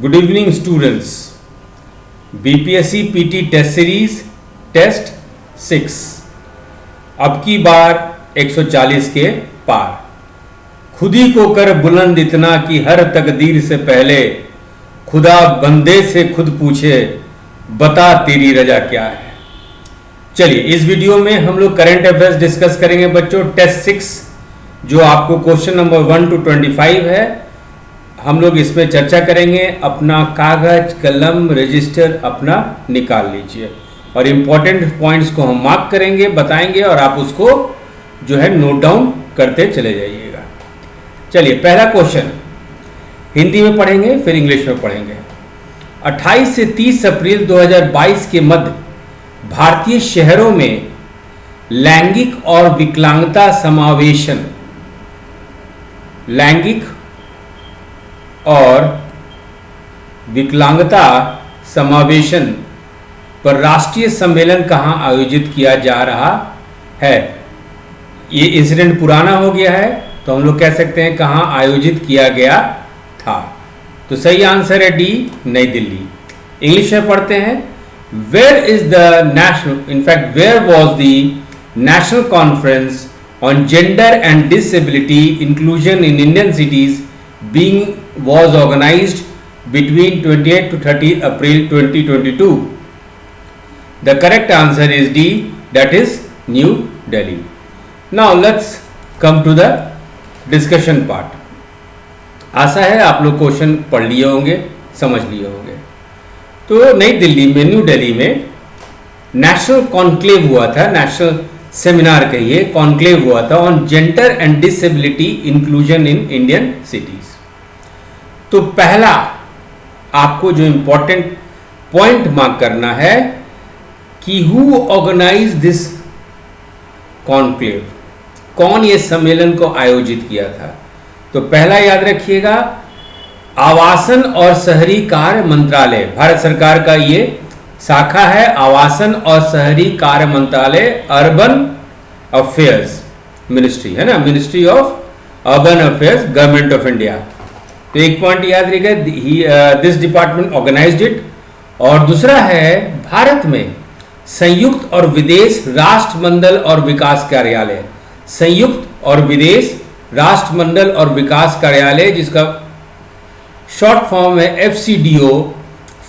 Good evening students. BPSC PT test series test 6 अब की बार 140 के पार। खुद ही को कर बुलंद इतना कि हर तकदीर से पहले खुदा बंदे से खुद पूछे बता तेरी रजा क्या है। चलिए इस वीडियो में हम लोग करंट अफेयर्स डिस्कस करेंगे बच्चों। टेस्ट 6 जो आपको क्वेश्चन नंबर 1 to 25 है, हम लोग इसमें चर्चा करेंगे। अपना कागज कलम रजिस्टर अपना निकाल लीजिए और इम्पोर्टेंट पॉइंट्स को हम मार्क करेंगे, बताएंगे और आप उसको जो है नोट डाउन करते चले जाइएगा। चलिए पहला क्वेश्चन हिंदी में पढ़ेंगे फिर इंग्लिश में पढ़ेंगे। 28 से 30 अप्रैल 2022 के मध्य भारतीय शहरों में लैंगिक और विकलांगता समावेशन, लैंगिक और विकलांगता समावेशन पर राष्ट्रीय सम्मेलन कहां आयोजित किया जा रहा है। ये इंसिडेंट पुराना हो गया है तो हम लोग कह सकते हैं कहां आयोजित किया गया था। तो सही आंसर है डी, नई दिल्ली। इंग्लिश में पढ़ते हैं। Where is the national, in fact where was the national conference on gender and disability inclusion in Indian cities being was organized between 28 to 30 April 2022. The correct answer is D, that is New Delhi. Now let's come to the discussion part. आशा है आप लोग question पढ़ लिए होंगे, समझ लिए होंगे। तो नई दिल्ली में, न्यू दिल्ली में नेशनल कॉन्क्लेव हुआ था, नेशनल सेमिनार कहिए, कॉन्क्लेव हुआ था on gender and disability inclusion in Indian cities. तो पहला आपको जो इंपॉर्टेंट पॉइंट मार्क करना है कि हु ऑर्गेनाइज दिस कॉन्क्लेव, कौन ये सम्मेलन को आयोजित किया था। तो पहला याद रखिएगा, आवासन और शहरी कार्य मंत्रालय, भारत सरकार का ये शाखा है, आवासन और शहरी कार्य मंत्रालय, अर्बन अफेयर्स मिनिस्ट्री है ना, ministry of urban affairs, government of India. तो एक पॉइंट याद रखिएगा, दिस डिपार्टमेंट ऑर्गेनाइज्ड इट। और दूसरा है भारत में संयुक्त और विदेश राष्ट्रमंडल और विकास कार्यालय, संयुक्त और विदेश राष्ट्रमंडल और विकास कार्यालय जिसका शॉर्ट फॉर्म है FCDO,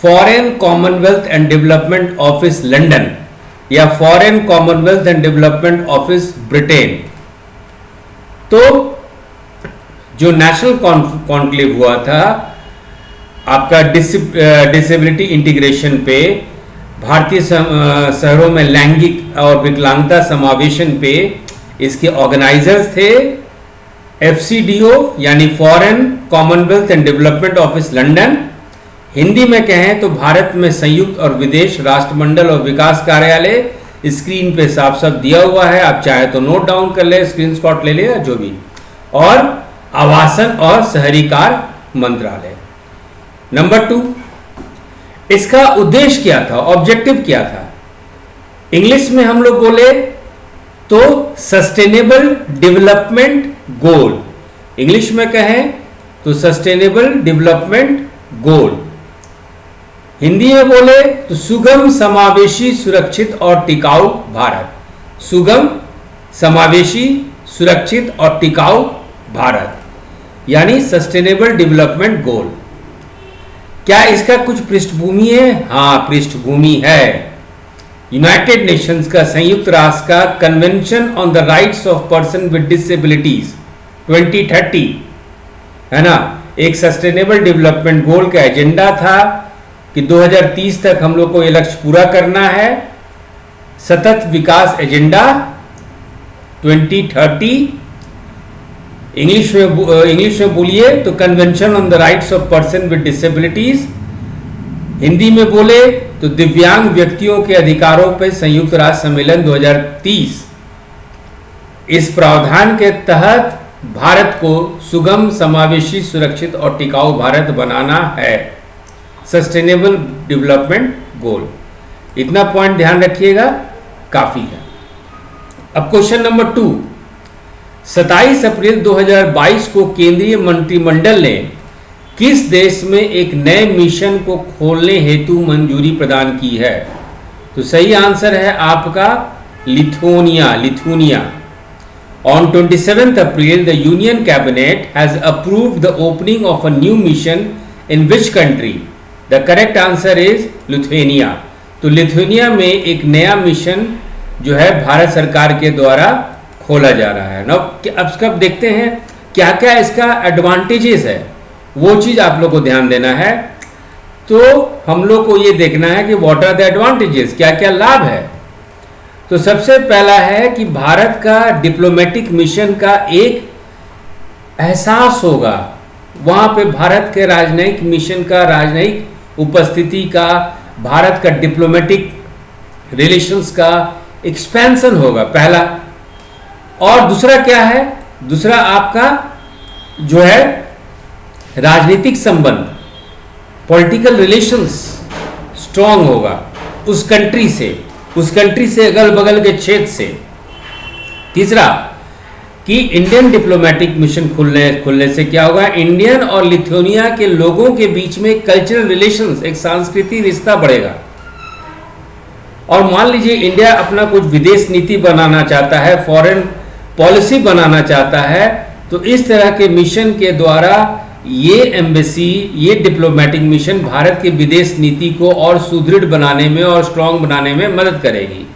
foreign commonwealth and development office London या foreign commonwealth and development office Britain. तो जो नेशनल कॉन्क्लेव हुआ था आपका डिसेबिलिटी इंटीग्रेशन पे, भारतीय शहरों में लैंगिक और विकलांगता समावेशन पे, इसके ऑर्गेनाइजर्स थे FCDO यानी foreign commonwealth and development office London. Hindi में कहें तो भारत में संयुक्त और विदेश राष्ट्रमंडल और विकास कार्यालय। स्क्रीन पे साफ साफ दिया हुआ है, आप चाहे तो नोट डाउन कर ले, स्क्रीनशॉट ले ले या जो भी। और आवासन और शहरी कार्य मंत्रालय। नंबर 2, इसका उद्देश्य क्या था, ऑब्जेक्टिव क्या था। इंग्लिश में हम लोग बोले तो सस्टेनेबल डेवलपमेंट गोल, इंग्लिश में कहें तो सस्टेनेबल डेवलपमेंट गोल। हिंदी में बोले तो सुगम समावेशी सुरक्षित और टिकाऊ भारत, सुगम समावेशी सुरक्षित और टिकाऊ भारत यानी सस्टेनेबल डेवलपमेंट गोल। क्या इसका कुछ पृष्ठभूमि है? हाँ, पृष्ठभूमि है। यूनाइटेड नेशंस का, संयुक्त राष्ट्र का convention on the rights of person with disabilities 2030 है ना, एक सस्टेनेबल डेवलपमेंट गोल का एजेंडा था कि 2030 तक हम लोग को ये लक्ष्य पूरा करना है। सतत विकास एजेंडा 2030, इंग्लिश में बोलिए तो convention on the rights of person with disabilities. Hindi में बोले तो दिव्यांग व्यक्तियों के अधिकारों पर संयुक्त राष्ट्र सम्मेलन 2030। इस प्रावधान के तहत भारत को सुगम समावेशी सुरक्षित और टिकाऊ भारत बनाना है, सस्टेनेबल डेवलपमेंट गोल। इतना पॉइंट ध्यान रखिएगा, काफी है। अब क्वेश्चन नंबर 2, 27 अप्रैल 2022 को केंद्रीय मंत्रिमंडल ने किस देश में एक नए मिशन को खोलने हेतु मंजूरी प्रदान की है? तो सही आंसर है आपका Lithuania. On 27th April, the Union Cabinet has approved the opening of a new mission in which country? The correct answer is Lithuania. तो लिथुआनिया में एक नया मिशन जो है भारत सरकार के द्वारा खोला जा रहा है ना। अब देखते हैं क्या क्या इसका एडवांटेजेस है, वो चीज़ आप लोग को ध्यान देना है। तो हम लोग को ये देखना है कि व्हाट आर द एडवांटेजेस, क्या क्या लाभ है। तो सबसे पहला है कि भारत का डिप्लोमेटिक मिशन का एक एहसास होगा, वहाँ पे भारत के राजनयिक मिशन का, राजनयिक उपस्थिति का, भारत का डिप्लोमेटिक रिलेशंस का एक्सपेंशन होगा, पहला। और दूसरा क्या है? दूसरा आपका जो है राजनीतिक संबंध, पॉलिटिकल रिलेशंस स्ट्रांग होगा उस कंट्री से, अगल बगल के क्षेत्र से। तीसरा कि इंडियन डिप्लोमेटिक मिशन खुलने से क्या होगा? इंडियन और लिथुआनिया के लोगों के बीच में कल्चरल रिलेशंस, एक सांस्कृतिक रिश्ता बढ़ेगा। और मान लीजिए इंडिया अपना कुछ विदेश नीति बनाना चाहता है, फॉरेन पॉलिसी बनाना चाहता है, तो इस तरह के मिशन के द्वारा ये एम्बेसी, ये डिप्लोमेटिक मिशन भारत की विदेश नीति को और सुदृढ़ बनाने में और स्ट्रांग बनाने में मदद करेगी।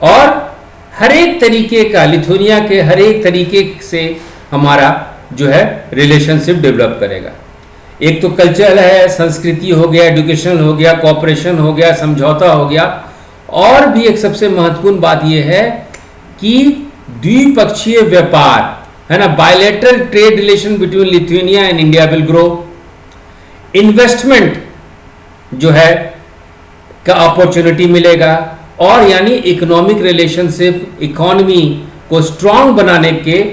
और हर एक तरीके का, लिथुआनिया के हर एक तरीके से हमारा जो है रिलेशनशिप डेवलप करेगा। एक तो कल्चरल है, संस्कृति हो गया, एजुकेशन हो गया, कॉपरेशन हो गया, समझौता हो गया। और भी एक सबसे महत्वपूर्ण बात यह है कि द्विपक्षीय व्यापार है ना, bilateral trade relation between Lithuania and India will grow. Investment जो है का अपॉर्चुनिटी मिलेगा, और यानी इकोनॉमिक रिलेशनशिप, इकोनॉमी को स्ट्रांग बनाने के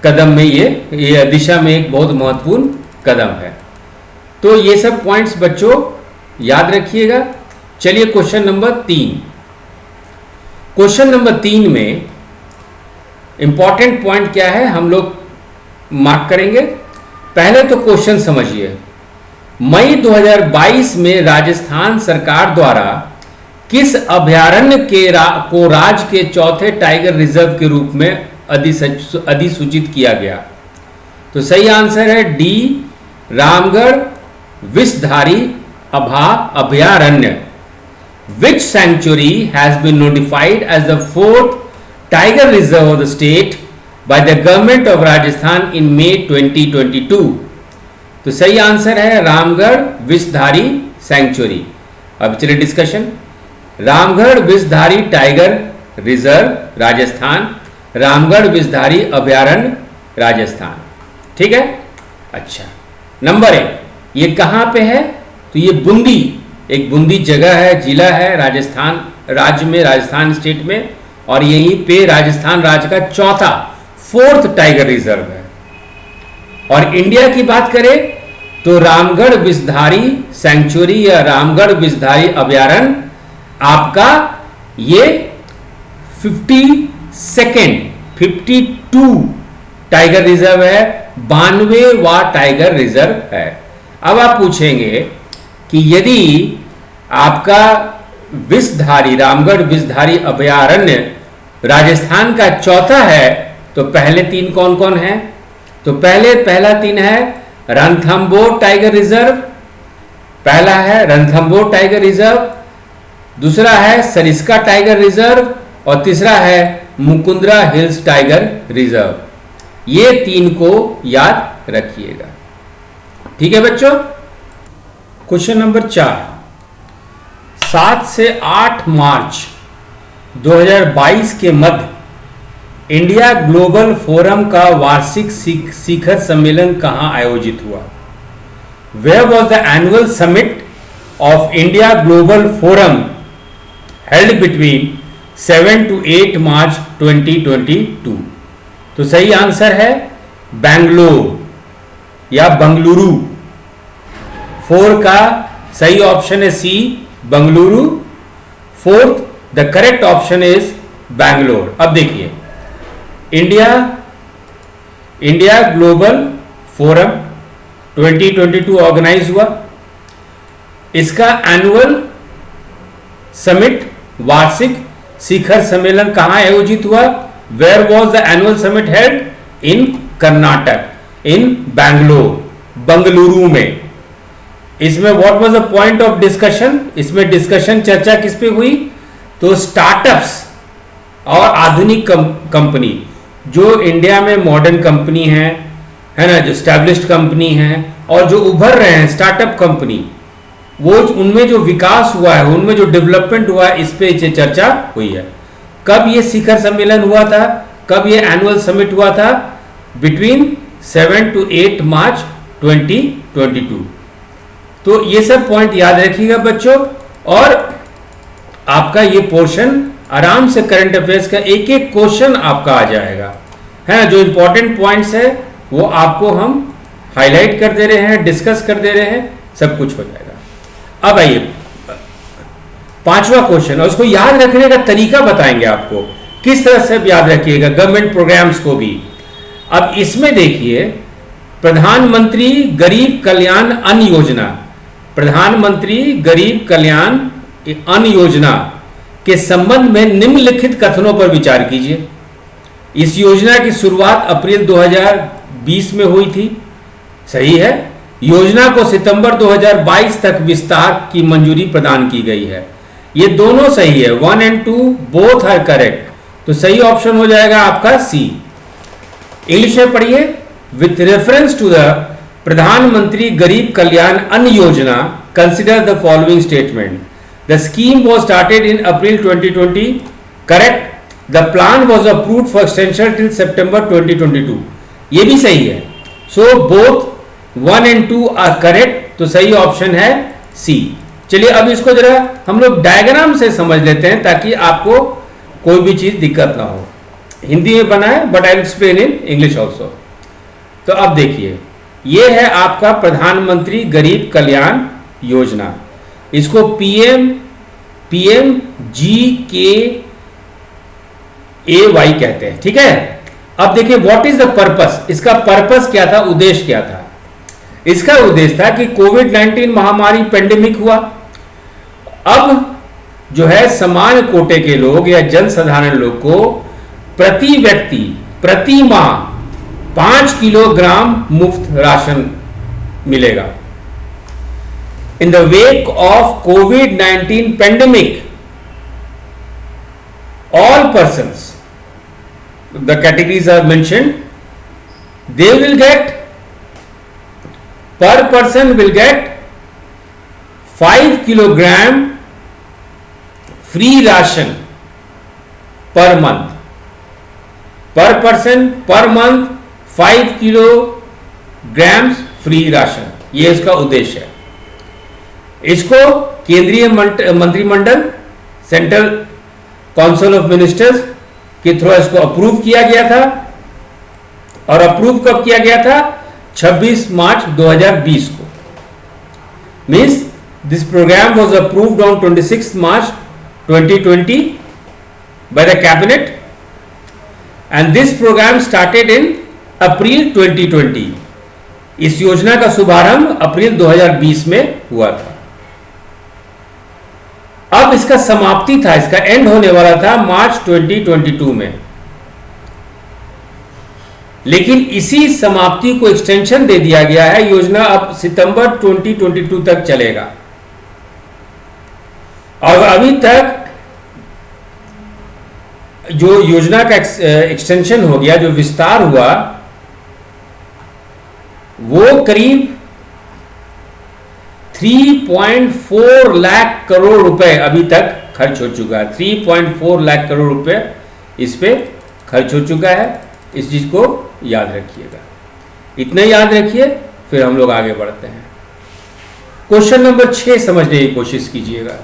कदम में ये दिशा में एक बहुत महत्वपूर्ण कदम है। तो ये सब पॉइंट्स बच्चों याद रखिएगा। चलिए क्वेश्चन नंबर 3। क्वेश्चन नंबर 3 में इंपॉर्टेंट पॉइंट क्या है हम लोग मार्क करेंगे। पहले तो क्वेश्चन समझिए। मई 2022 में राजस्थान सरकार द्वारा किस अभयारण्य को राज्य के चौथे टाइगर रिजर्व के रूप में अधिसूचित किया गया? तो सही आंसर है डी, रामगढ़ विषधारी अभयारण्य। Which sanctuary has been notified as the 4th tiger reserve of the state by the government of Rajasthan in May 2022? तो सही आंसर है रामगढ़ विषधारी सैंक्चुरी। अब चलिए discussion. Ramgarh Vishdhari tiger reserve Rajasthan, Ramgarh Vishdhari अभयारण्य राजस्थान। ठीक है। अच्छा, नंबर 1 ये कहाँ पे है? तो ये बूंदी, एक बूंदी जगह है, जिला है राजस्थान राज्य में, राजस्थान स्टेट में। और यहीं पे राजस्थान राज्य का चौथा 4th टाइगर रिजर्व है। और इंडिया की बात करें तो रामगढ़ विषधारी सैंक्चुरी या रामगढ़ विषधारी अभयारण्य आपका ये 52 टाइगर रिजर्व है, 92वां टाइगर रिजर्व है। अब आप पूछेंगे कि यदि आपका विषधारी, रामगढ़ विषधारी अभयारण्य राजस्थान का चौथा है, तो पहले 3 कौन कौन है? तो पहला 3 है रणथंबोर टाइगर रिजर्व, पहला है रणथंबोर टाइगर रिजर्व, दूसरा है सरिस्का टाइगर रिजर्व, और तीसरा है मुकुंदरा हिल्स टाइगर रिजर्व। ये 3 को याद रखिएगा। ठीक है बच्चों। Question number 4। 7 से 8 मार्च 2022 के मध्य इंडिया ग्लोबल फोरम का वार्षिक शिखर सम्मेलन कहां आयोजित हुआ? Where was the annual summit of India Global Forum held between 7 to 8 March 2022? तो सही आंसर है बेंगलोर या बंगलुरु। 4 का सही ऑप्शन है C, Bengaluru. 4th the correct option is Bangalore. अब देखिए, इंडिया ग्लोबल फोरम 2022 ऑर्गेनाइज हुआ। इसका एनुअल समिट, वार्षिक शिखर सम्मेलन कहां आयोजित हुआ? Where was the annual summit held? In Karnataka, in Bengaluru में। इसमें what was the point of discussion? इसमें डिस्कशन, चर्चा किस पे हुई? तो स्टार्टअप्स और आधुनिक कंपनी, जो इंडिया में मॉडर्न कंपनी है ना, जो स्टैब्लिश्ड कंपनी है और जो उभर रहे हैं स्टार्टअप कंपनी, वो उनमें जो विकास हुआ है, उनमें जो डेवलपमेंट हुआ है, इस पे चर्चा हुई है। कब ये शिखर सम्मेलन हुआ था? कब ये एनुअल समिट हुआ था? बिटवीन 7 to 8 मार्च 2022। तो ये सब पॉइंट याद रखिएगा बच्चों, और आपका ये पोर्शन आराम से करंट अफेयर्स का एक एक क्वेश्चन आपका आ जाएगा, है ना। जो इंपॉर्टेंट पॉइंट्स है वो आपको हम हाईलाइट कर दे रहे हैं, डिस्कस कर दे रहे हैं, सब कुछ हो जाएगा। अब आइए पांचवा क्वेश्चन, और उसको याद रखने का तरीका बताएंगे आपको, किस तरह से याद रखिएगा गवर्नमेंट प्रोग्राम्स को भी। अब इसमें देखिए, प्रधानमंत्री गरीब कल्याण अन्न योजना, प्रधानमंत्री गरीब कल्याण अन्न योजना के संबंध में निम्नलिखित कथनों पर विचार कीजिए। इस योजना की शुरुआत अप्रैल 2020 में हुई थी, सही है। योजना को सितंबर 2022 तक विस्तार की मंजूरी प्रदान की गई है। ये दोनों सही है, 1 and 2 बोथ आर करेक्ट, तो सही ऑप्शन हो जाएगा आपका सी। इंग्लिश में पढ़िए। विथ रेफरेंस टू द प्रधानमंत्री गरीब Kalyan Anna Yojana, consider the following statement. The scheme was started in April 2020, करेक्ट। The plan was approved for extension till September 2022, ये भी सही है। So both 1 and 2 are correct, तो सही ऑप्शन है सी। चलिए अब इसको जरा हम लोग डायग्राम से समझ लेते हैं, ताकि आपको कोई भी चीज दिक्कत ना हो। हिंदी में बना है, but I will explain in English also. तो अब देखिए, ये है आपका प्रधानमंत्री गरीब कल्याण योजना, इसको PMGKAY कहते हैं, ठीक है। अब देखिए व्हाट इज द पर्पस, इसका पर्पस क्या था, उद्देश्य क्या था? इसका उद्देश्य था कि कोविड-19 महामारी पेंडेमिक हुआ। अब जो है सामान्य कोटे के लोग या जनसाधारण लोग को प्रति व्यक्ति प्रति माह 5 किलोग्राम मुफ्त राशन मिलेगा। In the wake of covid pandemic, all persons, the categories are mentioned, they will get, per person will get 5 kilogram free ration per month, per person per month 5 kilograms free ration, ये इसका उद्देश्य है। इसको केंद्रीय मंत्रिमंडल, central council of ministers के through इसको approve किया गया था, और अप्रूव कब किया गया था? 26 मार्च 2020 को। Means this program was approved on 26 March 2020 by the cabinet, and this program started in April 2020। इस योजना का शुभारंभ अप्रैल 2020 में हुआ था। अब इसका समाप्ति था, इसका एंड होने वाला था मार्च 2022 में, लेकिन इसी समाप्ति को एक्सटेंशन दे दिया गया है। योजना अब सितंबर 2022 तक चलेगा, और अभी तक जो योजना का एक्सटेंशन हो गया, जो विस्तार हुआ, वो करीब 3.4 लाख करोड़ रुपए अभी तक खर्च हो चुका है। 3.4 लाख करोड़ रुपए इस पे खर्च हो चुका है। इस चीज को याद रखिएगा, इतना याद रखिए, फिर हम लोग आगे बढ़ते हैं। क्वेश्चन नंबर 6 समझने की कोशिश कीजिएगा,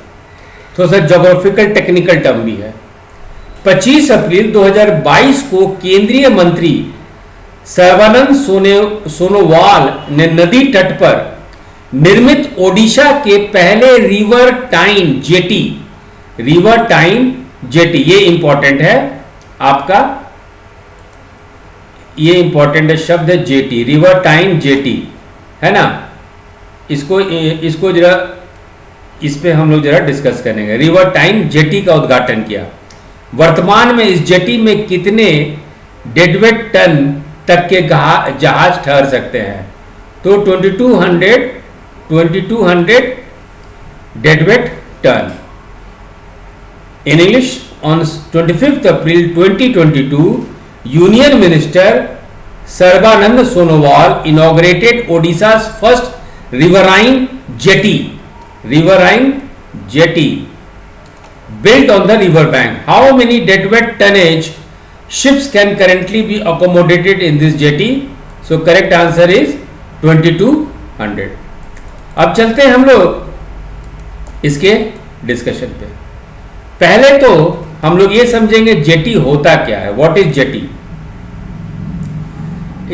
थोड़ा सा ज्योग्राफिकल टेक्निकल टर्म भी है। 25 अप्रैल 2022 को केंद्रीय मंत्री सर्बानंद सोनोवाल ने नदी तट पर निर्मित ओडिशा के पहले रिवर टाइन जेटी, ये इंपॉर्टेंट है आपका, ये इंपॉर्टेंट है शब्द है जेटी, रिवर टाइन जेटी, है ना। इसको इसको जरा इस पे हम लोग जरा डिस्कस करेंगे। रिवर टाइम जेटी का उद्घाटन किया। वर्तमान में इस जेटी में कितने डेडवेट टन तक के जहाज ठहर सकते हैं? तो 2200 deadweight ton. In English, on 25 April 2022 union minister Sarbananda Sonowal inaugurated Odisha first riverine jetty built on the river bank. How many deadweight tonnage ships can currently be accommodated in this jetty? So correct answer is 2200. अब चलते हैं हम लोग इसके discussion पे। पहले तो हम लोग ये समझेंगे जेटी होता क्या है। What is jetty?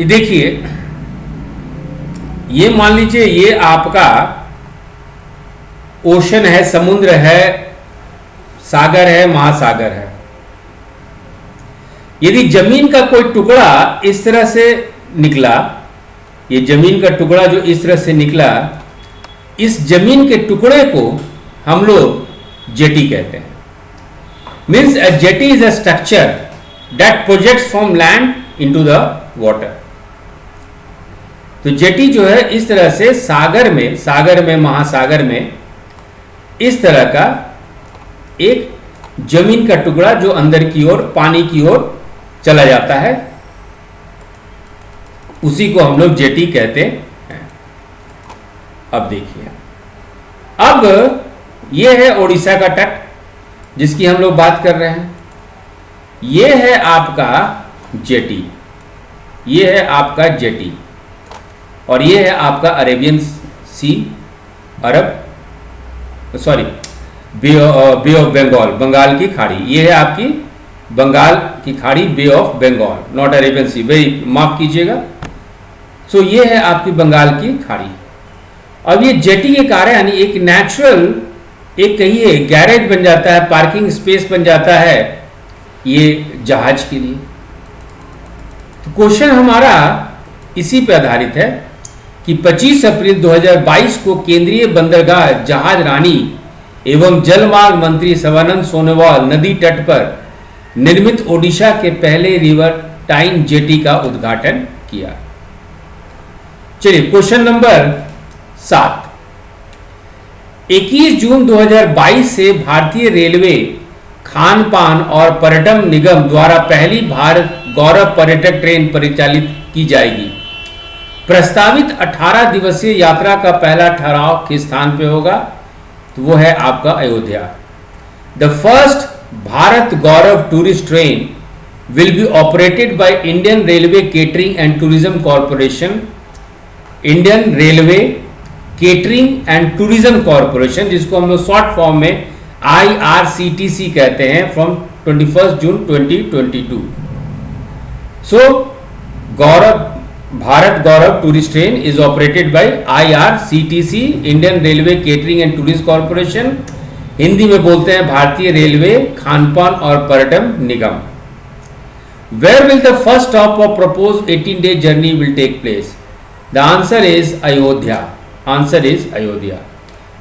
देखिए, ये मान लीजिए ये आपका ओशन है, समुद्र है, सागर है, महासागर है। यदि जमीन का कोई टुकड़ा इस तरह से निकला, ये जमीन का टुकड़ा जो इस तरह से निकला, इस जमीन के टुकड़े को हम लोग जेटी कहते हैं। Means a jetty is a structure that projects from land into the water. तो जेटी जो है इस तरह से सागर में, महासागर में इस तरह का एक जमीन का टुकड़ा जो अंदर की ओर, पानी की ओर चला जाता है, उसी को हम लोग जेटी कहते हैं। अब देखिए, अब यह है ओडिशा का तट जिसकी हम लोग बात कर रहे हैं। यह है आपका जेटी, यह है आपका जेटी, और यह है आपका Arabian sea, bay of Bengal, Bengal की खाड़ी। यह है आपकी बंगाल की खाड़ी, bay of Bengal, not Arabian sea, very माफ कीजिएगा। सो ये है आपकी बंगाल की खाड़ी। अब ये जेटी के कारण यानी एक नेचुरल, एक कहिए गैरेज बन जाता है, पार्किंग स्पेस बन जाता है ये जहाज के लिए। तो क्वेश्चन हमारा इसी पे आधारित है कि 25 अप्रैल 2022 को केंद्रीय बंदरगाह जहाज रानी एवं जलमार्ग मंत्री सर्बानंद सोनोवाल नदी तट पर निर्मित ओडिशा के पहले रिवर टाइन जेटी का उद्घाटन किया। चलिए क्वेश्चन नंबर 7। 21 जून 2022 से भारतीय रेलवे खान पान और पर्यटन निगम द्वारा पहली भारत गौरव पर्यटक ट्रेन परिचालित की जाएगी। प्रस्तावित 18 दिवसीय यात्रा का पहला ठहराव किस स्थान पे होगा? तो वो है आपका Ayodhya. The first Bharat Gaurav tourist train will be operated by Indian railway catering and tourism corporation. Indian railway catering and tourism corporation, जिसको हम लोग शॉर्ट फॉर्म में IRCTC कहते हैं, from 21 June 2022। So Bharat Gaurav tourist train is operated by IRCTC, Indian railway catering and tourism corporation. Hindi में बोलते हैं भारतीय रेलवे खानपान और पर्यटन निगम। Where will the first stop of propose 18-day journey will take place? The answer is Ayodhya. Answer is Ayodhya.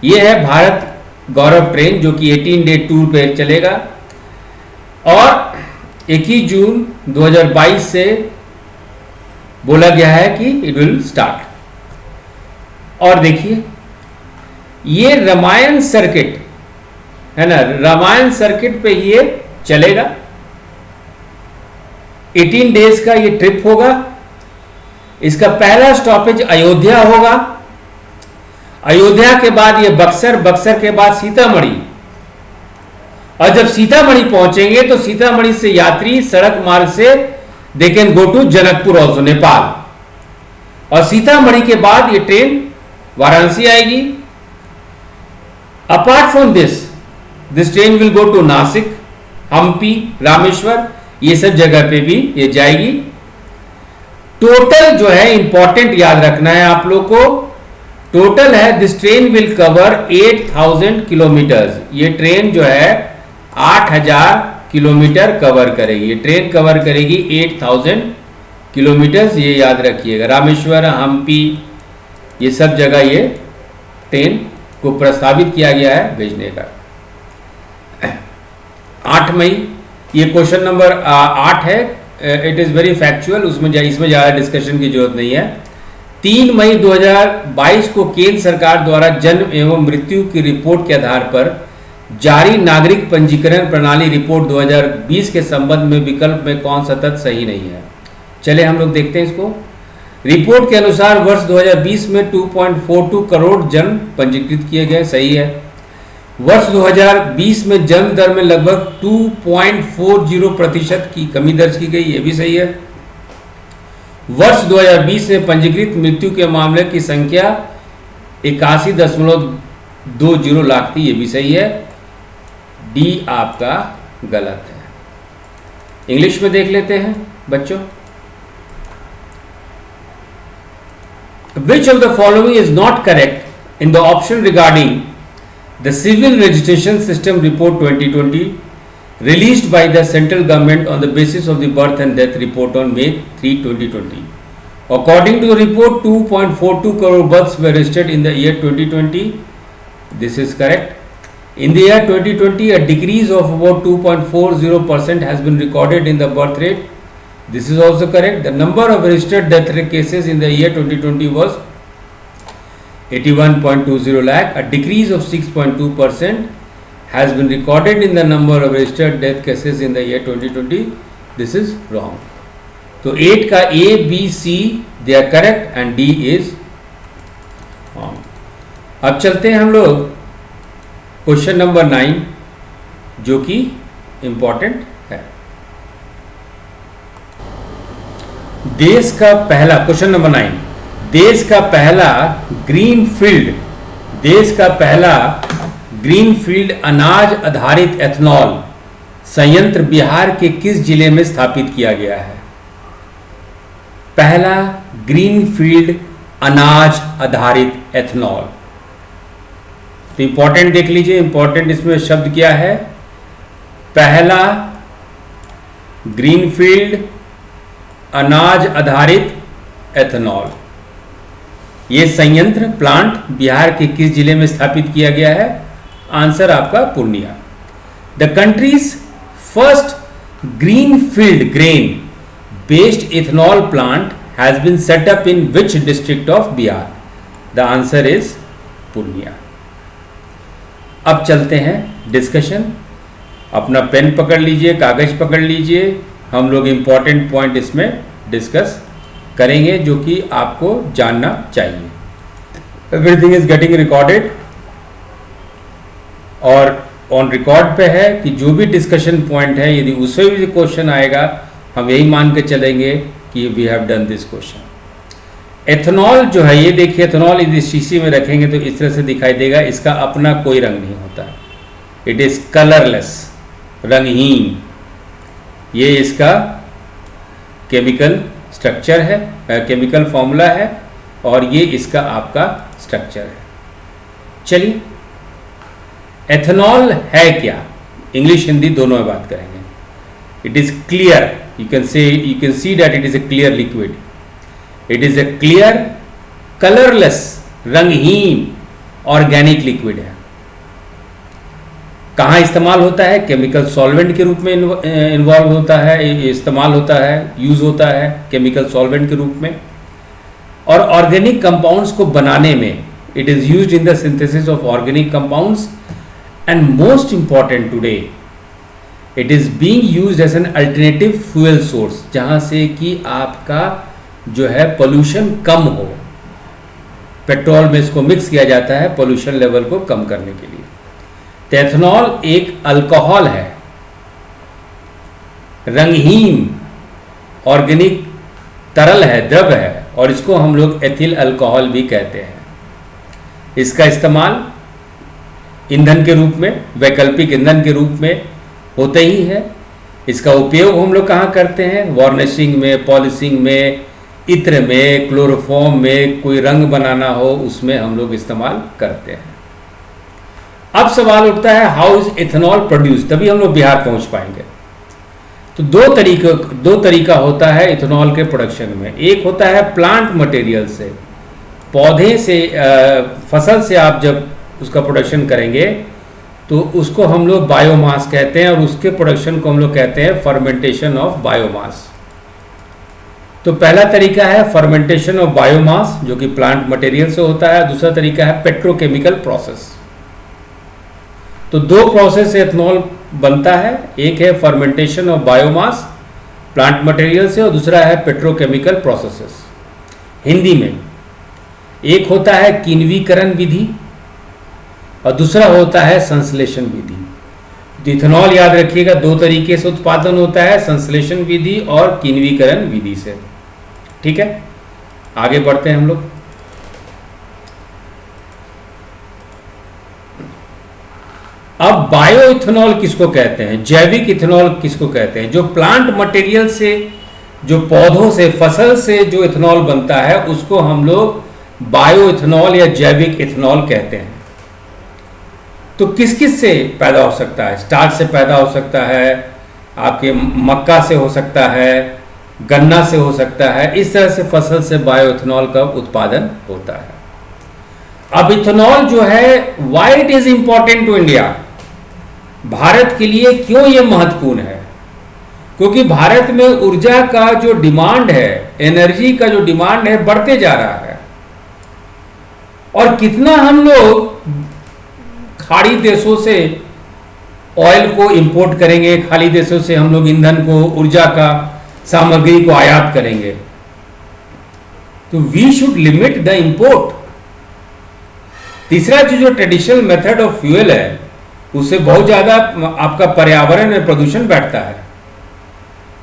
यह है भारत गौरव ट्रेन जो कि 18-day टूर पे चलेगा और 21 जून 2022 से बोला गया है कि इट विल स्टार्ट। और देखिए ये रामायण सर्किट है ना, रामायण सर्किट पे ये चलेगा। 18 days का ये ट्रिप होगा। इसका पहला स्टॉपेज अयोध्या होगा। अयोध्या के बाद ये बक्सर, बक्सर के बाद सीतामढ़ी, और जब सीतामढ़ी पहुंचेंगे तो सीतामढ़ी से यात्री सड़क मार्ग से they can go to Janakpur also, Nepal. और सीतामढ़ी के बाद ये ट्रेन वाराणसी आएगी। Apart from this train will go to Nashik, Hampi, Rameshwar, ये सब जगह पे भी ये जाएगी। टोटल जो है इंपॉर्टेंट याद रखना है आप लोग को, टोटल है this train will cover 8000 kilometre. ये ट्रेन जो है 8000 किलोमीटर कवर करेगी। ये ट्रेन कवर करेगी 8000 किलोमीटर, ये याद रखिएगा। रामेश्वर, हम्पी, ये सब जगह ये ट्रेन को प्रस्तावित किया गया है भेजने का। 8 मई, ये क्वेश्चन नंबर 8 है, इट इज़ वेरी फैक्चुअल, इसमें ज़्यादा डिस्कशन की जरूरत नहीं है। 3 मई 2022 को केंद्र सरकार द्वारा जन्म एवं मृत्यु की रिपोर्ट के आधार पर जारी नागरिक पंजीकरण प्रणाली रिपोर्ट 2020 के संबंध में विकल्प में कौन सा तथ्य सही नहीं है। चले हम लोग देखते हैं इसको। रिपोर्ट के अनुसार वर्ष 2020 में 2.42 करोड़ जन्म पंजीकृत किए गए, सही है। वर्ष 2020 में जन्म दर में लगभग 2.40% की कमी दर्ज की गई, ये भी सही है। वर्ष 2020 में पंजीकृत मृत्यु के मामले की संख्या 81.20 लाख थी, ये भी सही है। डी आपका गलत है। इंग्लिश में देख लेते हैं बच्चों। Which of the following is not correct in the option regarding the Civil Registration System Report 2020 released by the central government on the basis of the birth and death report on May 3, 2020? According to the report, 2.42 crore births were registered in the year 2020. This is correct. In the year 2020, a decrease of about 2.40% has been recorded in the birth rate. This is also correct. The number of registered death cases in the year 2020 was 81.20 lakh. A decrease of 6.2% has been recorded in the number of registered death cases in the year 2020. This is wrong. So 8 का A, B, C they are correct and D is wrong. अब चलते हैं हम लोग question number 9 जो कि important है। देश का पहला, क्वेश्चन नंबर 9, देश का पहला ग्रीनफील्ड अनाज आधारित एथनॉल संयंत्र बिहार के किस जिले में स्थापित किया गया है? पहला ग्रीनफील्ड अनाज आधारित एथनॉल, तो इंपॉर्टेंट देख लीजिए, इंपॉर्टेंट इसमें शब्द क्या है? पहला ग्रीनफील्ड अनाज आधारित एथनॉल। ये संयंत्र प्लांट बिहार के किस जिले में स्थापित किया गया है? आंसर आपका Purnia. The country's first greenfield grain based ethanol plant has been set up in which district of Bihar? The answer is Purnia. अब चलते हैं डिस्कशन। अपना पेन पकड़ लीजिए, कागज पकड़ लीजिए, हम लोग इंपॉर्टेंट पॉइंट इसमें डिस्कस करेंगे जो कि आपको जानना चाहिए। एवरीथिंग इज गेटिंग रिकॉर्डेड और ऑन रिकॉर्ड पे है कि जो भी डिस्कशन पॉइंट है यदि उससे भी क्वेश्चन आएगा हम यही मान के चलेंगे कि we have done this question. Ethanol जो है, ये देखिए एथेनॉल यदि शीशी में रखेंगे तो इस तरह से दिखाई देगा, इसका अपना कोई रंग नहीं होता, इट इज कलरलेस, रंगहीन। ये इसका केमिकल स्ट्रक्चर है, केमिकल फॉर्मूला है और ये इसका आपका स्ट्रक्चर है। चलिए, एथेनॉल है क्या? इंग्लिश हिंदी दोनों में बात करेंगे। It is clear, you can see that it is a clear liquid, it is a clear colourless रंगहीन ऑर्गेनिक लिक्विड है। कहाँ इस्तेमाल होता है? केमिकल सॉल्वेंट के रूप में इन्वॉल्व होता है, इस्तेमाल होता है, यूज होता है केमिकल सॉल्वेंट के रूप में। और ऑर्गेनिक कंपाउंड्स को बनाने में it is used in the synthesis of organic compounds and most important today it is being used as an alternative fuel source, जहां से कि आपका जो है पोल्यूशन कम हो। पेट्रोल में इसको मिक्स किया जाता है पोल्यूशन लेवल को कम करने के लिए। तो एथेनॉल एक अल्कोहल है, रंगहीन ऑर्गेनिक तरल है, द्रव है, और इसको हम लोग एथिल अल्कोहल भी कहते हैं। इसका इस्तेमाल ईंधन के रूप में, वैकल्पिक ईंधन के रूप में होते ही है। इसका उपयोग हम लोग कहाँ करते हैं? वार्निशिंग में, पॉलिशिंग में, इत्र में, क्लोरोफॉर्म में, कोई रंग बनाना हो उसमें हम लोग इस्तेमाल करते हैं। अब सवाल उठता है हाउ इज इथेनॉल प्रोड्यूस, तभी हम लोग बिहार पहुंच पाएंगे। तो दो तरीका होता है इथेनॉल के प्रोडक्शन में। एक होता है प्लांट मटेरियल से पौधे से फसल से आप जब उसका प्रोडक्शन करेंगे तो उसको हम लोग बायोमास कहते हैं, और उसके प्रोडक्शन को हम लोग कहते हैं फर्मेंटेशन ऑफ बायोमास। तो पहला तरीका है फर्मेंटेशन ऑफ बायोमास जो कि प्लांट मटेरियल से होता है। दूसरा तरीका है पेट्रोकेमिकल प्रोसेस। तो दो प्रोसेस से एथनॉल बनता है, एक है fermentation of biomass plant material से, और दूसरा है पेट्रोकेमिकल प्रोसेसेस। हिंदी में एक होता है किण्वीकरण विधि और दूसरा होता है संश्लेषण विधि। तो इथेनॉल याद रखिएगा दो तरीके से उत्पादन होता है, संश्लेषण विधि और किण्वीकरण विधि से। ठीक है, आगे बढ़ते हैं हम लोग। अब बायो इथेनॉल किसको कहते हैं, जैविक इथेनॉल किसको कहते हैं? जो प्लांट मटेरियल से, जो पौधों से, फसल से जो इथेनॉल बनता है उसको हम लोग बायो इथेनॉल या जैविक इथेनॉल कहते हैं। तो किस किस से पैदा हो सकता है? स्टार्च से पैदा हो सकता है, आपके मक्का से हो सकता है, गन्ना से हो सकता है। इस तरह से फसल से बायो इथेनॉल का उत्पादन होता है। अब इथेनॉल जो है why it is important to India, Bharat के लिए क्यों यह महत्वपूर्ण है? क्योंकि भारत में ऊर्जा का जो डिमांड है, एनर्जी का जो डिमांड है बढ़ते जा रहा है, और कितना हम लोग खाड़ी देशों से ऑयल को इंपोर्ट करेंगे, खाड़ी देशों से हम लोग ईंधन को, ऊर्जा का सामग्री को आयात करेंगे। तो we should limit the import. तीसरा जो ट्रेडिशनल मेथड ऑफ फ्यूल है उससे बहुत ज्यादा आपका पर्यावरण में प्रदूषण बैठता है,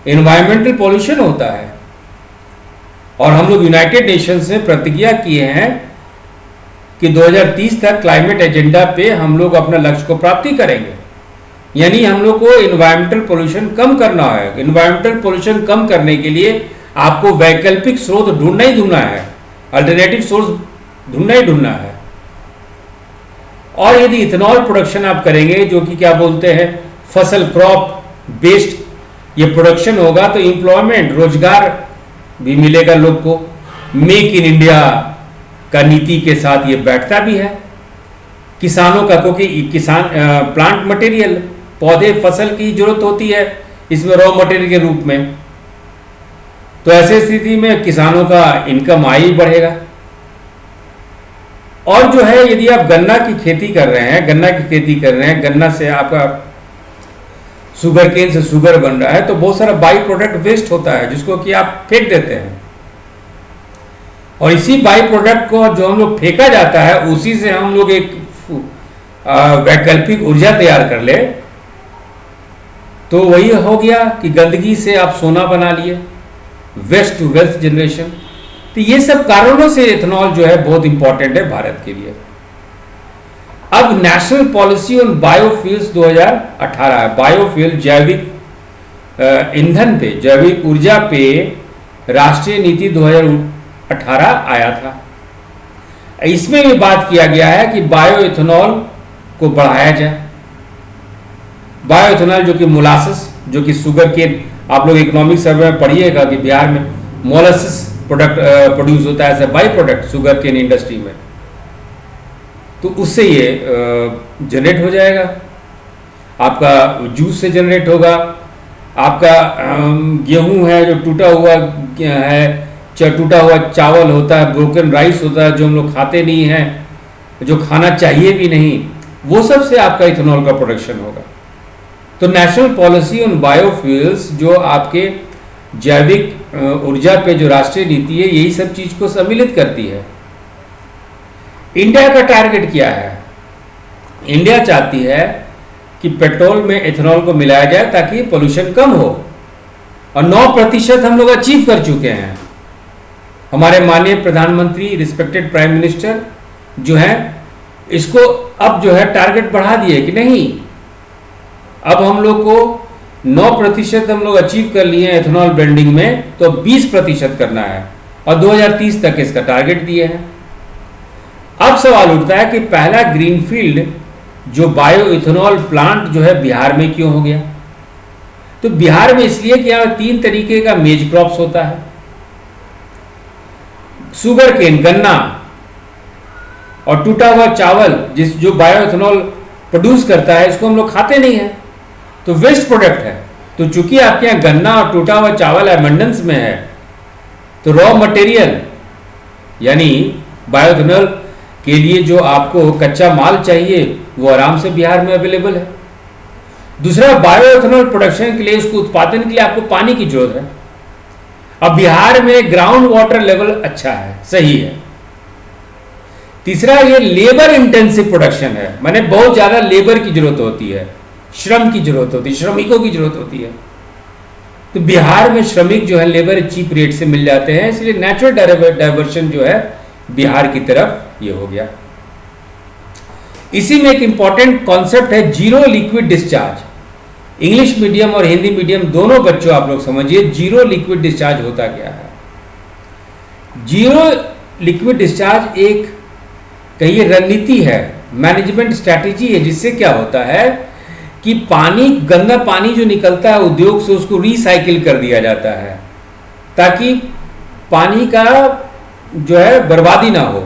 एनवायरमेंटल पॉल्यूशन होता है। और हम लोग यूनाइटेड नेशंस से प्रतिज्ञा किए हैं कि 2030 तक क्लाइमेट एजेंडा पे हम लोग अपना लक्ष्य को प्राप्ति करेंगे। यानी हम लोग को एनवायरमेंटल पोल्यूशन कम करना है। एनवायरमेंटल पोल्यूशन कम करने के लिए आपको वैकल्पिक स्रोत ढूंढना ही ढूंढना है, अल्टरनेटिव सोर्स ढूंढना ही ढूंढना है। और यदि इथेनॉल प्रोडक्शन आप करेंगे, जो कि क्या बोलते हैं फसल क्रॉप बेस्ड ये प्रोडक्शन होगा, तो एम्प्लॉयमेंट, रोजगार भी मिलेगा लोग को। मेक इन इंडिया का नीति के साथ ये बैठता भी है किसानों का, क्योंकि किसान प्लांट मटेरियल, पौधे, फसल की जरूरत होती है इसमें रॉ मटेरियल के रूप में। तो ऐसे स्थिति में किसानों का इनकम आय ही बढ़ेगा। और जो है यदि आप गन्ना की खेती कर रहे हैं, गन्ना से आपका शुगर केन से शुगर बन रहा है, तो बहुत सारा बाई प्रोडक्ट वेस्ट होता है जिसको कि आप फेंक देते हैं। और इसी बाई प्रोडक्ट को जो हम लोग फेंका जाता है उसी से हम लोग एक वैकल्पिक ऊर्जा तैयार कर ले, तो वही हो गया कि गंदगी से आप सोना बना लिए, वेस्ट टू वेल्थ जनरेशन। तो ये सब कारणों से इथेनॉल जो है बहुत इंपॉर्टेंट है भारत के लिए। अब नेशनल पॉलिसी ऑन बायोफ्यूल्स 2018 है। बायोफ्यूल जैविक ईंधन पे, जैविक ऊर्जा पे राष्ट्रीय नीति 2018 आया था। इसमें भी बात किया गया है कि बायो इथेनॉल को बढ़ाया जाए। बायो इथेनॉल जो कि मोलासिस, जो कि शुगर केन, आप लोग इकोनॉमिक सर्वे में पढ़िएगा कि बिहार में मोलासिस प्रोडक्ट प्रोड्यूस होता है as a by product sugar cane industry में। तो उससे ये जनरेट हो जाएगा, आपका जूस से जनरेट होगा। आपका गेहूं है जो टूटा हुआ है, टूटा हुआ चावल होता है, ब्रोकन राइस होता है जो हम लोग खाते नहीं हैं, जो खाना चाहिए भी नहीं, वो सब से आपका इथेनॉल का प्रोडक्शन होगा। तो नेशनल पॉलिसी ऑन बायोफ्यूल्स जो आपके जैविक ऊर्जा पे जो राष्ट्रीय नीति है, यही सब चीज को सम्मिलित करती है। इंडिया का टारगेट क्या है? इंडिया चाहती है कि पेट्रोल में इथेनॉल को मिलाया जाए ताकि पोल्यूशन कम हो, और 9% हम लोग अचीव कर चुके हैं। हमारे माननीय प्रधानमंत्री, रिस्पेक्टेड प्राइम मिनिस्टर जो है, इसको अब जो है टारगेट बढ़ा दिए कि नहीं, अब हम लोग को 9% हम लोग अचीव कर लिए हैं इथेनॉल ब्लेंडिंग में, तो 20% करना है, और 2030 तक इसका टारगेट दिए हैं। अब सवाल उठता है कि पहला ग्रीनफील्ड जो बायो इथेनॉल प्लांट जो है बिहार में क्यों हो गया? तो बिहार में इसलिए कि यहाँ 3 तरीके का मेज क्रॉप्स होता है। शुगर केन, गन्ना, और टूटा हुआ चावल जो बायोइथेनॉल प्रोड्यूस करता है, इसको हम लोग खाते नहीं हैं, तो वेस्ट प्रोडक्ट है। तो चूंकि आपके यहाँ गन्ना और टूटा हुआ चावल एबंडेंस में है, तो रॉ मटेरियल यानी बायोइथेनॉल के लिए जो आपको कच्चा माल चाहिए वो आराम से बिहार में अवेलेबल है। दूसरा, बायोइथेनॉल प्रोडक्शन के लिए, उसको उत्पादन के लिए आपको पानी की जरूरत है। अब बिहार में ग्राउंड वाटर लेवल अच्छा है, सही है। तीसरा, ये लेबर इंटेंसिव प्रोडक्शन है, माने बहुत ज्यादा लेबर की जरूरत होती है, श्रम की जरूरत होती है, श्रमिकों की जरूरत होती है। तो बिहार में श्रमिक जो है लेबर चीप रेट से मिल जाते हैं, इसलिए नेचुरल डाइवर्शन जो है बिहार की तरफ ये हो गया। इसी में एक इंपॉर्टेंट कॉन्सेप्ट है zero liquid discharge. English medium और हिंदी मीडियम दोनों बच्चों आप लोग समझिए जीरो लिक्विड डिस्चार्ज होता क्या है। जीरो लिक्विड डिस्चार्ज एक कहिए रणनीति है, मैनेजमेंट स्ट्रैटेजी है, जिससे क्या होता है कि पानी, गंदा पानी जो निकलता है उद्योग से, उसको रिसाइकिल कर दिया जाता है ताकि पानी का जो है बर्बादी ना हो।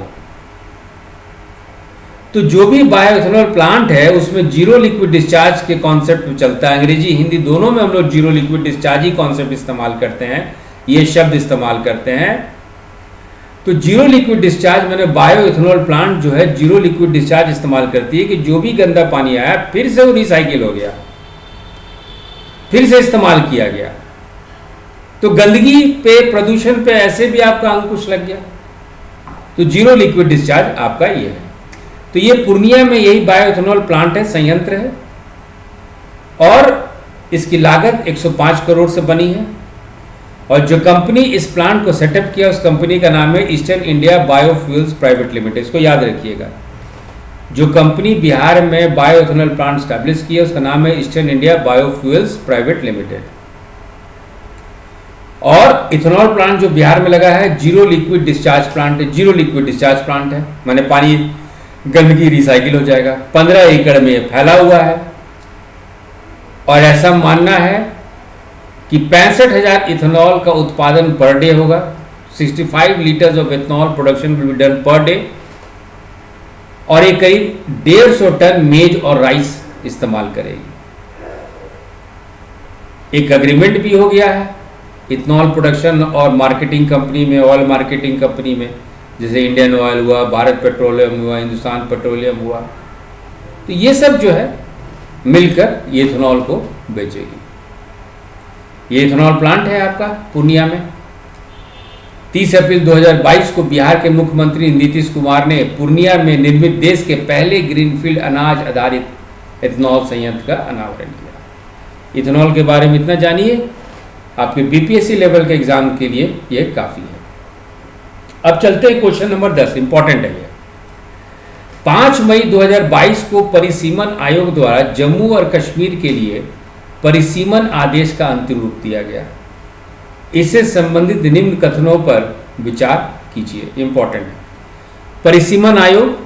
तो जो भी बायोइथेनॉल प्लांट है उसमें जीरो लिक्विड डिस्चार्ज के कॉन्सेप्ट चलता है। अंग्रेजी हिंदी दोनों में हम लोग जीरो लिक्विड डिस्चार्ज ही कॉन्सेप्ट इस्तेमाल करते हैं, ये शब्द इस्तेमाल करते हैं। तो जीरो लिक्विड डिस्चार्ज मैंने बायोइथेनॉल प्लांट जो है जीरो लिक्विड डिस्चार्ज इस्तेमाल करती है कि जो भी गंदा पानी आया फिर से वो रिसाइकिल हो गया, फिर से इस्तेमाल किया गया। तो गंदगी पे, प्रदूषण पे ऐसे भी आपका अंकुश लग गया। तो जीरो लिक्विड डिस्चार्ज आपका ये है। तो ये पूर्णिया में यही बायोइथेनॉल प्लांट है, संयंत्र है, और इसकी लागत 105 करोड़ से बनी है। और जो कंपनी इस प्लांट को सेटअप किया उस कंपनी का नाम है eastern India biofuels private limited. इसको याद रखिएगा, जो कंपनी बिहार में बायोइथेनॉल प्लांट स्टैब्लिश किया उसका नाम है eastern India biofuels private limited. और इथेनॉल प्लांट जो बिहार में लगा है जीरो लिक्विड डिस्चार्ज प्लांट है, जीरो लिक्विड डिस्चार्ज प्लांट है, माने पानी गंदगी रिसाइकिल हो जाएगा। 15 एकड़ में फैला हुआ है और ऐसा मानना है कि 65,000 इथेनॉल का उत्पादन पर डे होगा। 65 litres of ethanol production will be done per day. और ये करीब 150 टन मेज और राइस इस्तेमाल करेगी। एक एग्रीमेंट भी हो गया है इथेनॉल प्रोडक्शन और मार्केटिंग कंपनी में, ऑयल मार्केटिंग कंपनी में, जैसे इंडियन ऑयल हुआ, भारत पेट्रोलियम हुआ, हिंदुस्तान पेट्रोलियम हुआ। तो ये सब जो है मिलकर ये इथेनॉल को बेचेगी। ये इथेनॉल प्लांट है आपका पूर्णिया में। 30 अप्रैल 2022 को बिहार के मुख्यमंत्री नीतीश कुमार ने पूर्णिया में निर्मित देश के पहले ग्रीनफील्ड अनाज आधारित इथेनॉल संयंत्र का अनावरण किया। इथेनॉल के बारे में इतना जानिए, आपके बीपीएससी लेवल के एग्जाम के लिए यह काफी है। अब चलते हैं क्वेश्चन नंबर 10, इंपॉर्टेंट है ये। 5 मई 2022 को परिसीमन आयोग द्वारा जम्मू और कश्मीर के लिए परिसीमन आदेश का अंतिम रूप दिया गया। इससे संबंधित निम्न कथनों पर विचार कीजिए, इंपॉर्टेंट है। परिसीमन आयोग,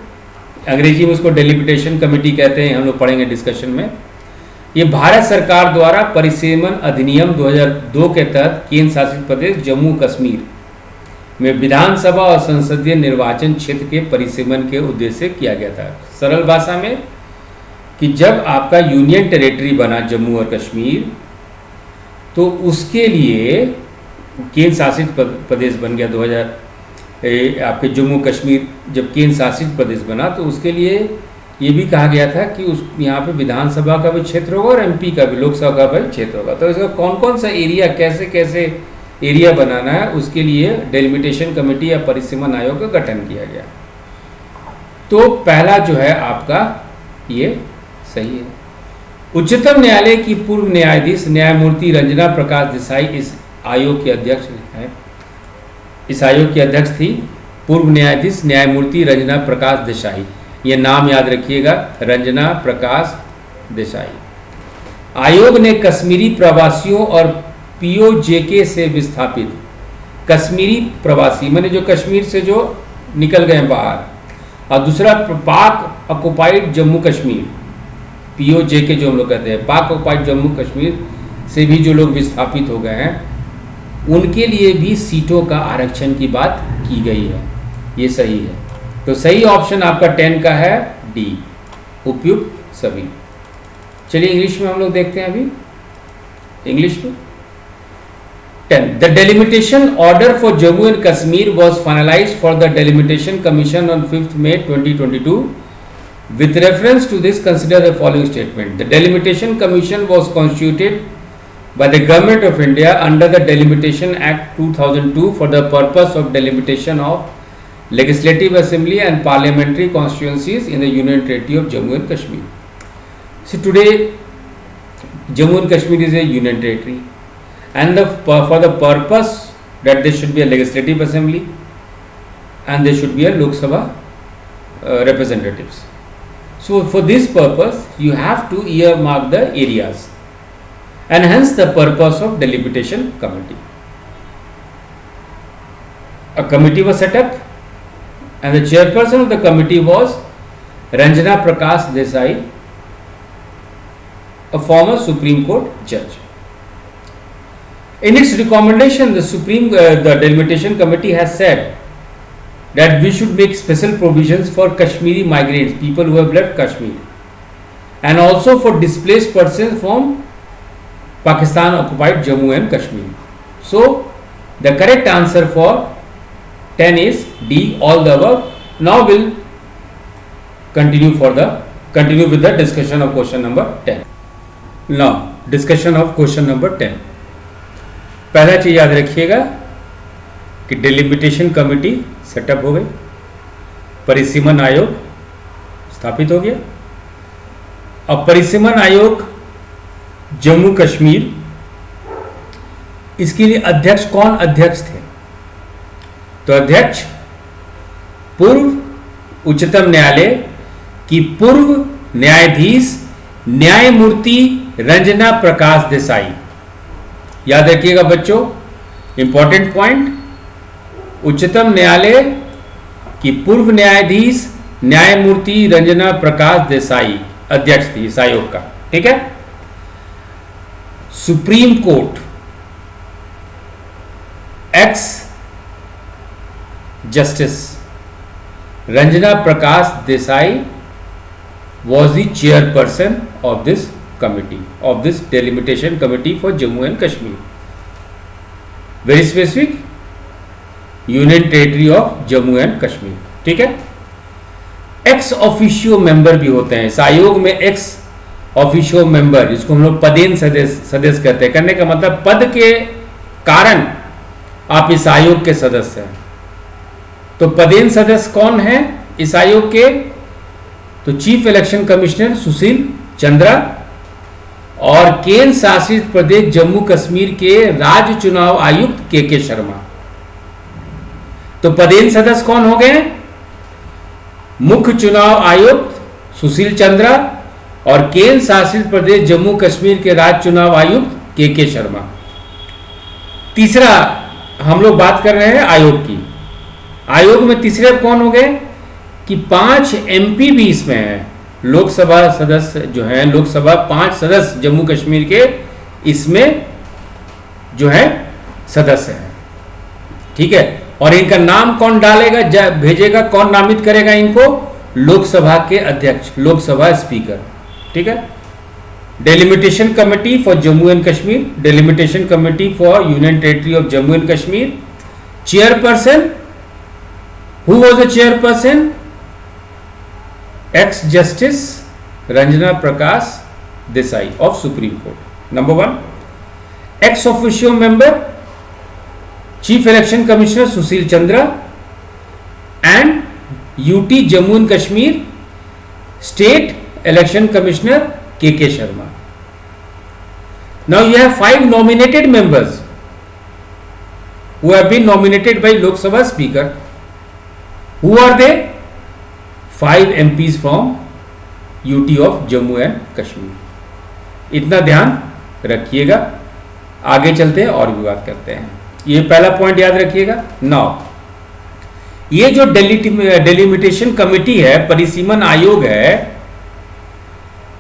अंग्रेजी में उसको डेलिमिटेशन कमेटी कहते हैं, हम लोग पढ़ेंगे डिस्कशन में। ये भारत सरकार द्वारा परिसीमन अधिनियम 2002 के तहत केंद्र शासित प्रदेश जम्मू कश्मीर में विधानसभा और संसदीय निर्वाचन क्षेत्र के परिसीमन के उद्देश्य से किया गया था। सरल भाषा में कि जब आपका यूनियन टेरिटरी बना जम्मू और कश्मीर, तो उसके लिए केंद्र शासित प्रदेश बन गया 2000। आपके जम्मू कश्मीर जब केंद्र शासित प्रदेश बना तो उसके लिए ये भी कहा गया था कि उस यहाँ पे विधानसभा का भी क्षेत्र होगा और एमपी का भी, लोकसभा का भी क्षेत्र होगा। तो इसका कौन कौन सा एरिया, कैसे कैसे एरिया बनाना है, उसके लिए डेलिमिटेशन कमेटी या परिसीमन आयोग का गठन किया गया। तो पहला जो है आपका ये सही है। उच्चतम न्यायालय की पूर्व न्यायाधीश न्यायमूर्ति रंजना प्रकाश देसाई इस आयोग के अध्यक्ष हैं। इस आयोग की अध्यक्ष थी पूर्व न्यायाधीश न्यायमूर्ति रंजना प्रकाश देसाई। ये नाम याद रखिएगा, रंजना प्रकाश देसाई। आयोग ने कश्मीरी प्रवासियों और पीओजेके से विस्थापित कश्मीरी प्रवासी, माने जो कश्मीर से जो निकल गए बाहर, और दूसरा पाक ऑक्युपाइड जम्मू कश्मीर, पीओजेके जो हम लोग कहते हैं, पाक ऑक्युपाइड जम्मू कश्मीर से भी जो लोग विस्थापित हो गए हैं, उनके लिए भी सीटों का आरक्षण की बात की गई है। ये सही है। तो सही ऑप्शन आपका 10 का है डी, उपयुक्त सभी। चलिए इंग्लिश में हम लोग देखते हैं अभी, इंग्लिश में 10. The delimitation order for Jammu and Kashmir was finalized for the Delimitation Commission on 5th May 2022. With reference to this, consider the following statement. The Delimitation Commission was constituted by the Government of India under the Delimitation Act 2002 for the purpose of delimitation of Legislative Assembly and Parliamentary constituencies in the Union Territory of Jammu and Kashmir. So today, Jammu and Kashmir is a Union Territory, and for the purpose that there should be a Legislative Assembly and there should be a Lok Sabha representatives. So for this purpose, you have to earmark the areas, and hence the purpose of delimitation committee. A committee was set up, and the chairperson of the committee was Ranjana Prakash Desai, a former Supreme Court judge. In its recommendation, the delimitation committee has said that we should make special provisions for Kashmiri migrants, people who have left Kashmir, and also for displaced persons from Pakistan occupied Jammu and Kashmir. So the correct answer for 10 is D, all the above. Now we'll continue with the discussion of question number 10. Now discussion of question number 10. पहला चीज याद रखिएगा कि delimitation committee setup हो गई, परिसीमन आयोग स्थापित हो गया। अब परिसीमन आयोग जम्मू कश्मीर, इसके लिए अध्यक्ष कौन अध्यक्ष थे? तो अध्यक्ष पूर्व उच्चतम न्यायालय की पूर्व न्यायाधीश न्यायमूर्ति रंजना प्रकाश देसाई। याद रखिएगा बच्चों, इंपॉर्टेंट पॉइंट, उच्चतम न्यायालय की पूर्व न्यायाधीश न्यायमूर्ति रंजना प्रकाश देसाई अध्यक्ष थी इस आयोग का। ठीक है। Supreme court x justice Ranjana Prakash Desai was the chairperson of this committee, of this delimitation committee for Jammu and Kashmir. Very specific, Union Territory of Jammu and Kashmir. ठीक है। एक्स ऑफिशियो मेंबर भी होते हैं इस आयोग में, एक्स ऑफिशियो मेंबर, जिसको हम लोग पदेन सदस्य कहते हैं। करने का मतलब पद के कारण आप इस आयोग के सदस्य हैं। तो पदेन सदस्य कौन है इस आयोग के? तो chief election commissioner Sushil Chandra और केंद्र शासित प्रदेश जम्मू कश्मीर के राज्य चुनाव आयुक्त के शर्मा। तो पदेन सदस्य कौन हो गए? मुख्य चुनाव आयुक्त सुशील चंद्रा और केंद्र शासित प्रदेश जम्मू कश्मीर के राज्य चुनाव आयुक्त के शर्मा। तीसरा हम लोग बात कर रहे हैं आयोग की। आयोग में तीसरे कौन हो गए कि 5 एमपी भी इसमें है, लोकसभा सदस्य जो है, लोकसभा 5 सदस्य जम्मू कश्मीर के इसमें जो है सदस्य हैं। ठीक है। और इनका नाम कौन डालेगा, भेजेगा, कौन नामित करेगा इनको? लोकसभा के अध्यक्ष, लोकसभा स्पीकर। ठीक है। Delimitation committee for Jammu and Kashmir, delimitation committee for union territory of Jammu and Kashmir. Chairperson, who was the chairperson? Ex justice Ranjana Prakash Desai of supreme court. Number 1, ex officio member chief election commissioner Sushil Chandra and UT Jammu and Kashmir state election commissioner K Sharma. Now you have 5 nominated members who have been nominated by Lok Sabha Speaker. Who are they? 5 MPs from UT of Jammu and Kashmir. इतना ध्यान रखिएगा। आगे चलते हैं और भी बात करते हैं। ये पहला पॉइंट याद रखिएगा। नाउ ये जो डेलिमिटेशन कमेटी है, परिसीमन आयोग है,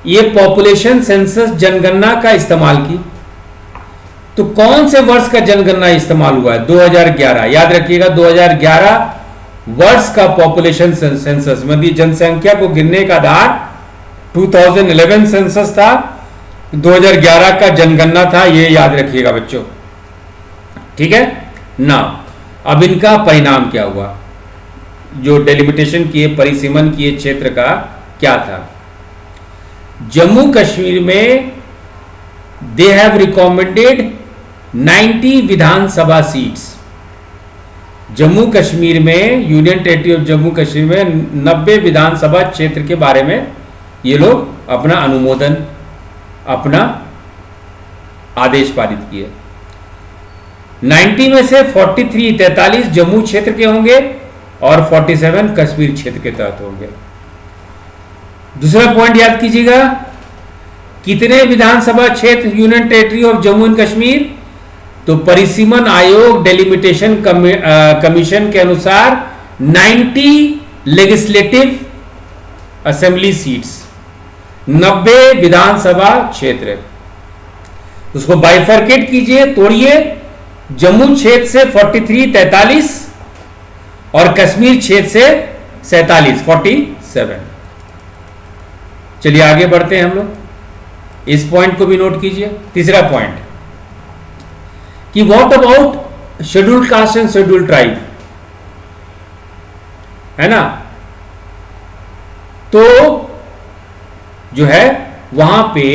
ये पॉपुलेशन सेंसस जनगणना का इस्तेमाल की। तो कौन से वर्ष का जनगणना इस्तेमाल हुआ है? 2011। याद रखिएगा 2011 वर्ष का पॉपुलेशन सेंसस, मतलब जनसंख्या को गिनने का आधार 2011 सेंसस था, 2011 का जनगणना था, ये याद रखिएगा बच्चों, ठीक है ना। अब इनका परिणाम क्या हुआ, जो डेलिमिटेशन किए, परिसीमन किए क्षेत्र का क्या था। जम्मू कश्मीर में दे हैव रिकमेंडेड 90 विधानसभा सीट्स। जम्मू कश्मीर में, union territory of Jammu Kashmir में 90 विधानसभा क्षेत्र के बारे में ये लोग अपना अनुमोदन, अपना आदेश पारित किए। 90 में से 43 जम्मू क्षेत्र के होंगे और 47 कश्मीर क्षेत्र के तहत होंगे। दूसरा पॉइंट याद कीजिएगा, कितने विधानसभा क्षेत्र union territory of Jammu and Kashmir, तो परिसीमन आयोग डेलिमिटेशन कमीशन के अनुसार 90 लेजिस्लेटिव असेंबली सीट्स, 90 विधानसभा क्षेत्र। उसको बाइफरकेट कीजिए, तोड़िए, जम्मू क्षेत्र से 43 और कश्मीर क्षेत्र से 47। चलिए आगे बढ़ते हैं हम लोग, इस पॉइंट को भी नोट कीजिए। तीसरा पॉइंट कि what about scheduled caste and scheduled tribe, है ना। तो जो है वहां पे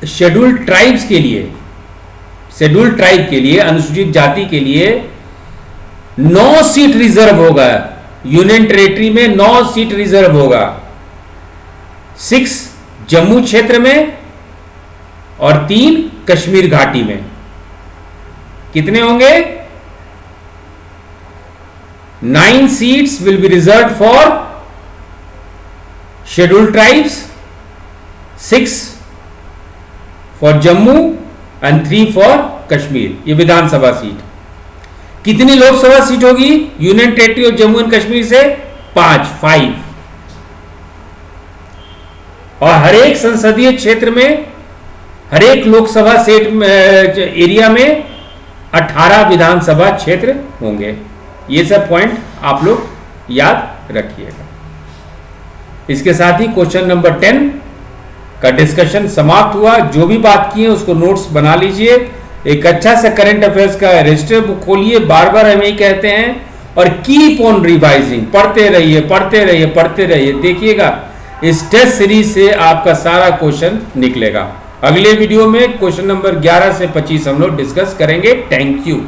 शेड्यूल्ड ट्राइब्स के लिए, शेड्यूल्ड ट्राइब के लिए, अनुसूचित जाति के लिए 9 सीट रिजर्व होगा। यूनियन टेरिटरी में 9 सीट रिजर्व होगा, 6 जम्मू क्षेत्र में और 3 कश्मीर घाटी में। कितने होंगे? 9 seats will be reserve for scheduled tribes, 6 for Jammu and 3 for Kashmir. ये विधानसभा सीट। कितनी लोकसभा सीट होगी union territory of Jammu and Kashmir से? 5। और हर एक संसदीय क्षेत्र में, हर एक लोकसभा सीट एरिया में 18 विधानसभा क्षेत्र होंगे। ये सब पॉइंट आप लोग याद रखिएगा। इसके साथ ही क्वेश्चन नंबर 10 का डिस्कशन समाप्त हुआ। जो भी बात की है उसको नोट्स बना लीजिए। एक अच्छा सा करंट अफेयर्स का रजिस्टर बुक खोलिए, बार बार हम यही कहते हैं, और कीप ऑन रिवाइजिंग, पढ़ते रहिए, पढ़ते रहिए, पढ़ते रहिए। देखिएगा इस टेस्ट सीरीज से आपका सारा क्वेश्चन निकलेगा। अगले वीडियो में क्वेश्चन नंबर 11 से 25 हम लोग डिस्कस करेंगे। Thank you.